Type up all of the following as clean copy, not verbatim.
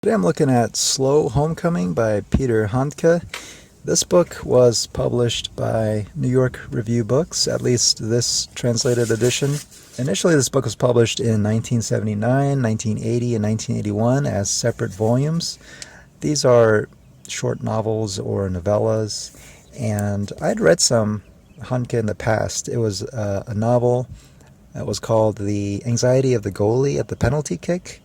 Today I'm looking at Slow Homecoming by Peter Handke. This book was published by New York Review Books, at least this translated edition. Initially, this book was published in 1979, 1980, and 1981 as separate volumes. These are short novels or novellas, and I'd read some Handke in the past. It was a novel that was called The Anxiety of the Goalie at the Penalty Kick,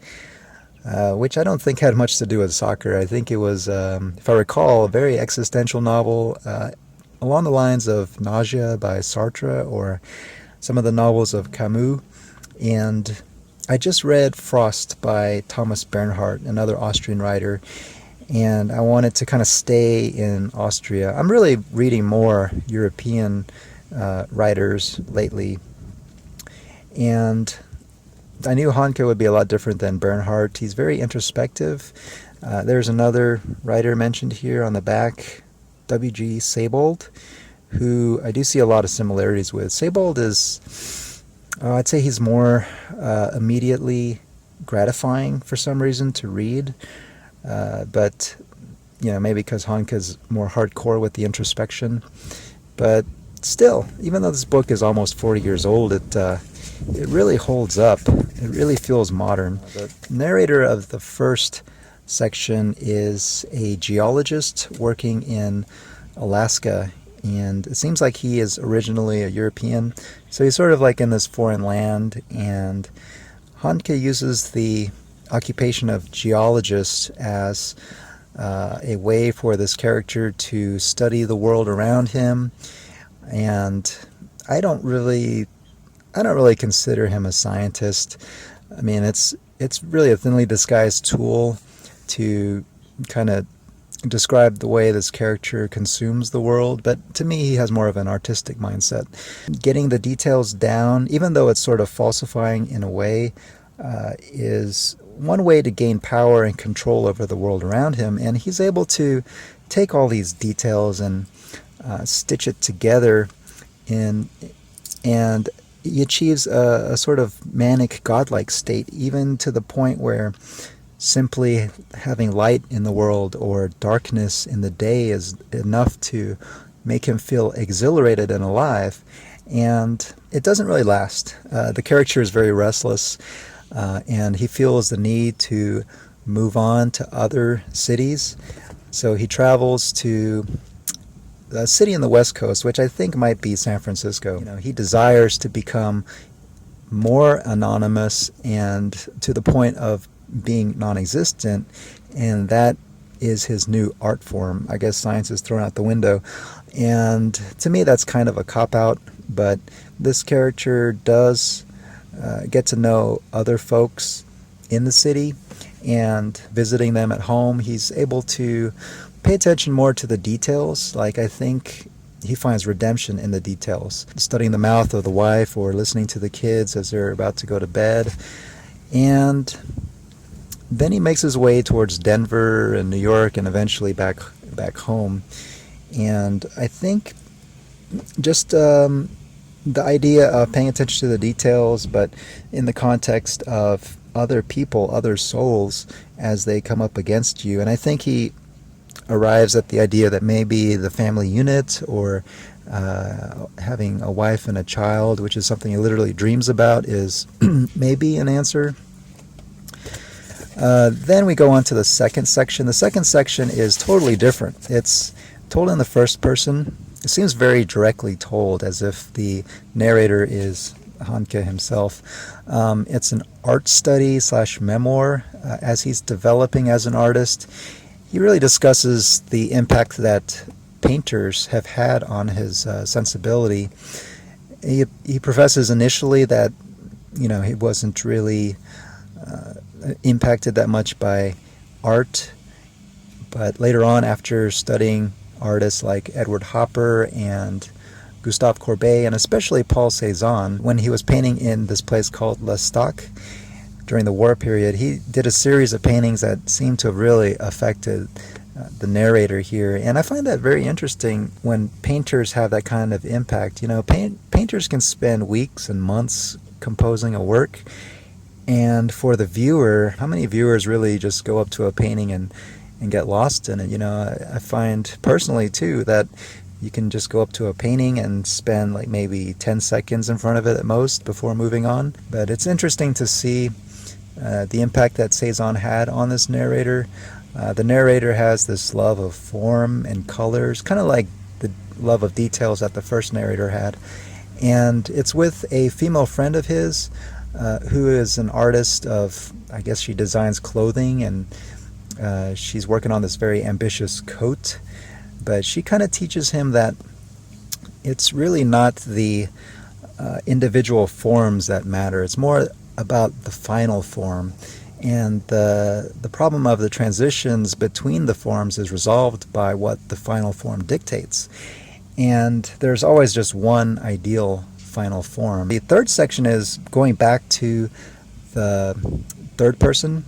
which I don't think had much to do with soccer. I think it was, if I recall, a very existential novel along the lines of Nausea by Sartre or some of the novels of Camus. And I just read Frost by Thomas Bernhardt, another Austrian writer, and I wanted to kind of stay in Austria. I'm really reading more European writers lately, and I knew Handke would be a lot different than Bernhardt. He's very introspective. There's another writer mentioned here on the back, W.G. Sebold, who I do see a lot of similarities with. Sebold is, I'd say he's more immediately gratifying for some reason to read, but maybe because Handke's more hardcore with the introspection. But still, even though this book is almost 40 years old, it really holds up. It really feels modern. The narrator of the first section is a geologist working in Alaska, and it seems like he is originally a European, so he's sort of like in this foreign land, and Handke uses the occupation of geologist as a way for this character to study the world around him, and I don't really consider him a scientist. I mean, it's really a thinly disguised tool to kind of describe the way this character consumes the world, but to me he has more of an artistic mindset. Getting the details down, even though it's sort of falsifying in a way, is one way to gain power and control over the world around him, and he's able to take all these details and stitch it together and he achieves a sort of manic, godlike state, even to the point where simply having light in the world or darkness in the day is enough to make him feel exhilarated and alive. And it doesn't really last. The character is very restless, and he feels the need to move on to other cities. So he travels to a city in the West Coast, which I think might be San Francisco. He desires to become more anonymous and to the point of being non-existent, and that is his new art form. I guess science is thrown out the window, and to me that's kind of a cop-out, but this character does get to know other folks in the city, and visiting them at home, he's able to pay attention more to the details. Like, I think he finds redemption in the details, studying the mouth of the wife or listening to the kids as they're about to go to bed. And then he makes his way towards Denver and New York and eventually back home. And I think just the idea of paying attention to the details, but in the context of other people, other souls, as they come up against you. And I think he arrives at the idea that maybe the family unit or having a wife and a child, which is something he literally dreams about, is maybe an answer. Then we go on to the second section. The second section is totally different. It's told in the first person. It seems very directly told, as if the narrator is Handke himself. It's an art study / memoir as he's developing as an artist. He really discusses the impact that painters have had on his sensibility. He professes initially that he wasn't really impacted that much by art, but later on, after studying artists like Edward Hopper and Gustave Courbet, and especially Paul Cézanne, when he was painting in this place called L'Estaque during the war period, he did a series of paintings that seemed to have really affected the narrator here. And I find that very interesting when painters have that kind of impact. Painters can spend weeks and months composing a work, And for the viewer, how many viewers really just go up to a painting and get lost in it? I find personally too that you can just go up to a painting and spend like maybe 10 seconds in front of it at most before moving on. But it's interesting to see the impact that Cezanne had on this narrator. The narrator has this love of form and colors, kind of like the love of details that the first narrator had. And it's with a female friend of his who is an artist of, I guess she designs clothing, and she's working on this very ambitious coat. But she kind of teaches him that it's really not the individual forms that matter. It's more about the final form. And the problem of the transitions between the forms is resolved by what the final form dictates. And there's always just one ideal final form. The third section is going back to the third person,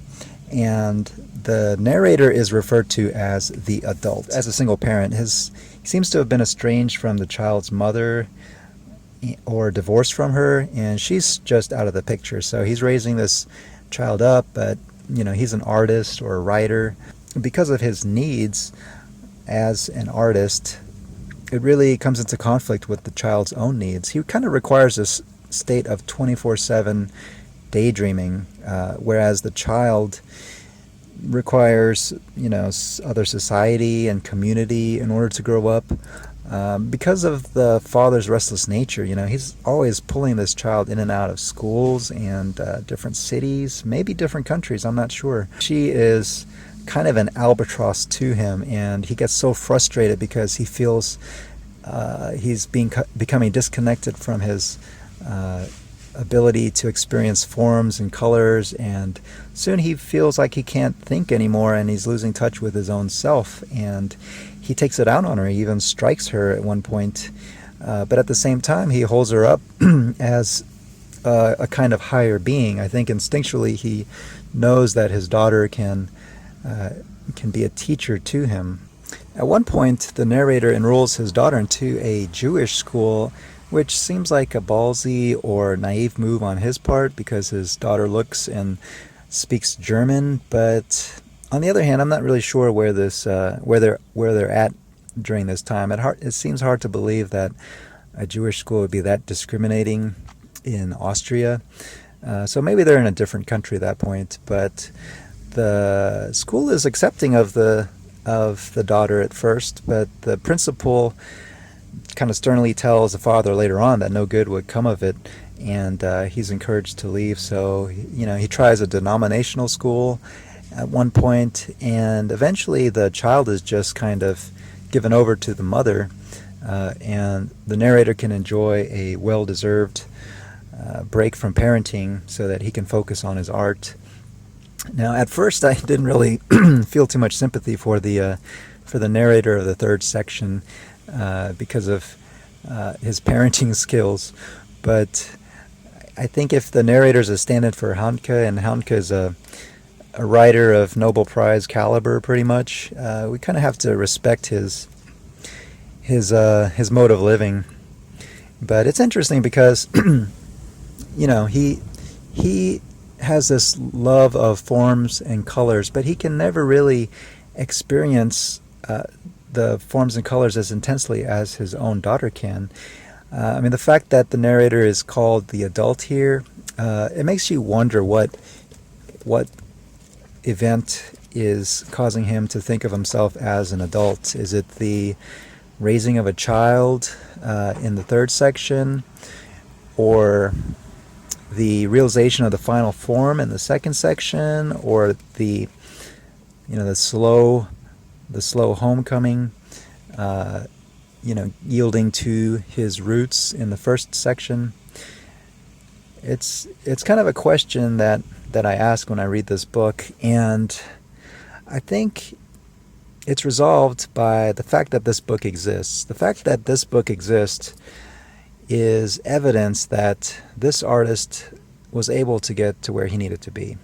and the narrator is referred to as the adult. As a single parent, he seems to have been estranged from the child's mother or divorced from her, and she's just out of the picture. So he's raising this child up, but he's an artist or a writer. Because of his needs as an artist, it really comes into conflict with the child's own needs. He kind of requires this state of 24/7 daydreaming, whereas the child requires, other society and community in order to grow up. Because of the father's restless nature, he's always pulling this child in and out of schools and different cities, maybe different countries, I'm not sure. She is kind of an albatross to him, and he gets so frustrated because he feels he's becoming disconnected from his ability to experience forms and colors, and soon he feels like he can't think anymore, and he's losing touch with his own self, and he takes it out on her. He even strikes her at one point, but at the same time he holds her up as a kind of higher being. I think instinctually he knows that his daughter can be a teacher to him. At one point, the narrator enrolls his daughter into a Jewish school, which seems like a ballsy or naive move on his part because his daughter looks and speaks German. But on the other hand, I'm not really sure where they're at during this time. It seems hard to believe that a Jewish school would be that discriminating in Austria. So maybe they're in a different country at that point. But the school is accepting of the daughter at first, but the principal kind of sternly tells the father later on that no good would come of it, and he's encouraged to leave. So he tries a denominational school at one point, and eventually the child is just kind of given over to the mother, and the narrator can enjoy a well-deserved break from parenting so that he can focus on his art. Now, at first, I didn't really feel too much sympathy for the narrator of the third section because of his parenting skills. But I think if the narrator is a stand-in for Handke, and Handke is a writer of Nobel Prize caliber, pretty much, we kind of have to respect his mode of living. But it's interesting because he has this love of forms and colors, but he can never really experience the forms and colors as intensely as his own daughter can. The fact that the narrator is called the adult here, it makes you wonder what event is causing him to think of himself as an adult. Is it the raising of a child in the third section, or the realization of the final form in the second section, or the slow homecoming, yielding to his roots in the first section? It's kind of a question that I ask when I read this book, and I think it's resolved by the fact that this book exists. The fact that this book exists is evidence that this artist was able to get to where he needed to be.